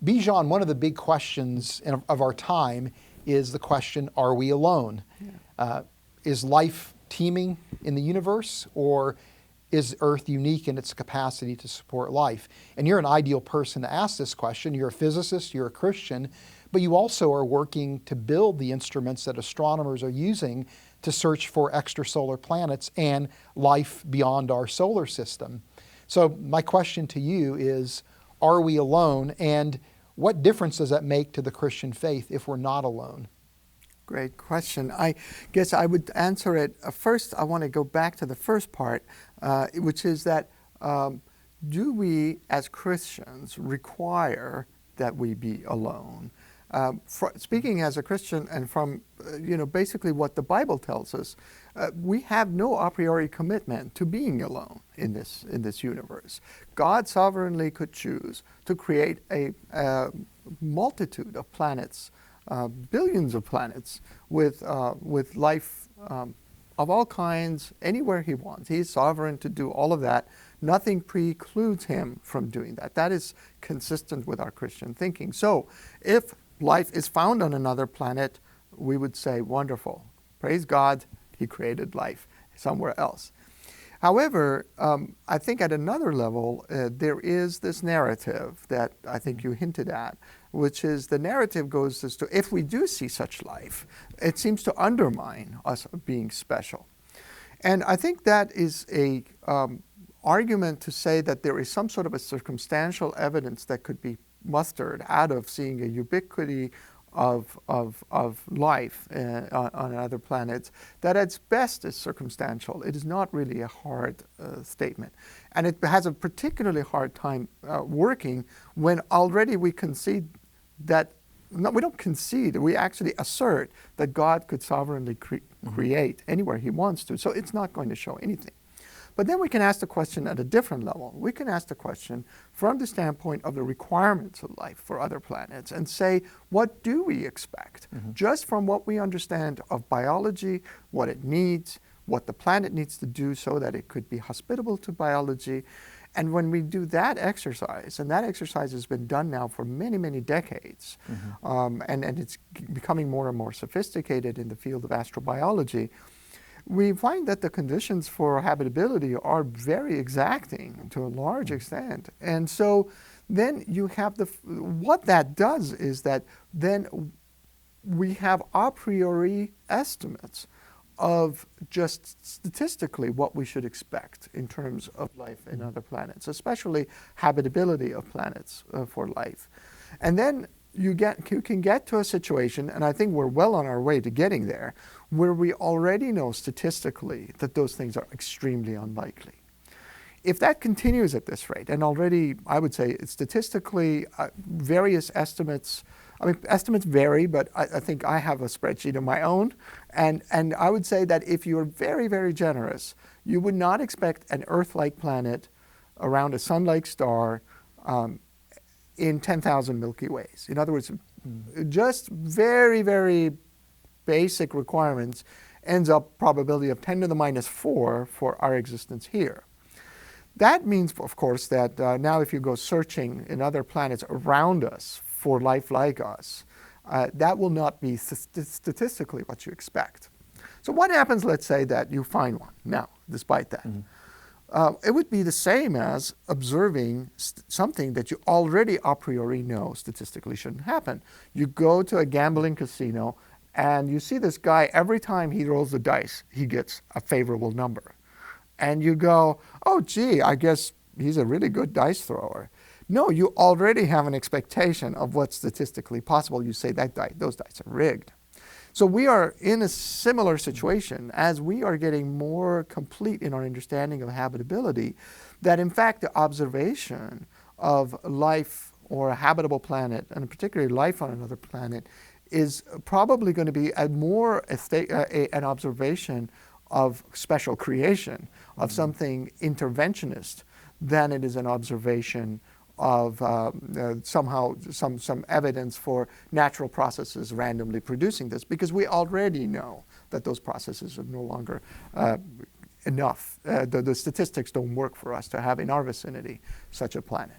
Bijan, one of the big questions of our time is the question, are we alone? Yeah. Is life teeming in the universe, or is Earth unique in its capacity to support life? And you're an ideal person to ask this question. You're a physicist, you're a Christian, but you also are working to build the instruments that astronomers are using to search for extrasolar planets and life beyond our solar system. So my question to you is, are we alone? And what difference does that make to the Christian faith if we're not alone? Great question. I guess I would answer it. First, I want to go back to the first part, which is that do we as Christians require that we be alone? Speaking as a Christian and from basically what the Bible tells us, we have no a priori commitment to being alone in this universe. God sovereignly could choose to create a multitude of planets, billions of planets with life of all kinds anywhere He wants. He is sovereign to do all of that. Nothing precludes Him from doing that. That is consistent with our Christian thinking. So if life is found on another planet, we would say, wonderful. Praise God, He created life somewhere else. However, I think at another level, there is this narrative that I think you hinted at, which is the narrative goes as to if we do see such life, it seems to undermine us being special. And I think that is a argument to say that there is some sort of a circumstantial evidence that could be mustered out of seeing a ubiquity of life on other planets that at best is circumstantial. It is not really a hard statement. And it has a particularly hard time working when already we concede that, no, we don't concede, we actually assert that God could sovereignly create anywhere He wants to. So it's not going to show anything. But then we can ask the question at a different level. We can ask the question from the standpoint of the requirements of life for other planets and say, what do we expect? Just from what we understand of biology, what it needs, what the planet needs to do so that it could be hospitable to biology. And when we do that exercise, and that exercise has been done now for many, many decades, and it's becoming more and more sophisticated in the field of astrobiology, we find that the conditions for habitability are very exacting to a large extent. And so then you have what that does is that then we have a priori estimates of just statistically what we should expect in terms of life in other planets, especially habitability of planets for life. And then you can get to a situation, and I think we're well on our way to getting there, where we already know statistically that those things are extremely unlikely. If that continues at this rate, and already I would say statistically various estimates, estimates vary, but I think I have a spreadsheet of my own, and I would say that if you're very, very generous, you would not expect an Earth-like planet around a Sun-like star in 10,000 Milky Ways. In other words, just very, very basic requirements ends up probability of 10 to the minus 4 for our existence here. That means, of course, that now if you go searching in other planets around us for life like us, that will not be statistically what you expect. So what happens, let's say, that you find one now, despite that? It would be the same as observing something that you already a priori know statistically shouldn't happen. You go to a gambling casino and you see this guy, every time he rolls the dice, he gets a favorable number. And you go, oh, gee, I guess he's a really good dice thrower. No, you already have an expectation of what's statistically possible. You say those dice are rigged. So we are in a similar situation as we are getting more complete in our understanding of habitability, that in fact the observation of life or a habitable planet, and particularly life on another planet, is probably going to be an observation of special creation, of something interventionist, than it is an observation of somehow some evidence for natural processes randomly producing this, because we already know that those processes are no longer enough. The statistics don't work for us to have in our vicinity such a planet.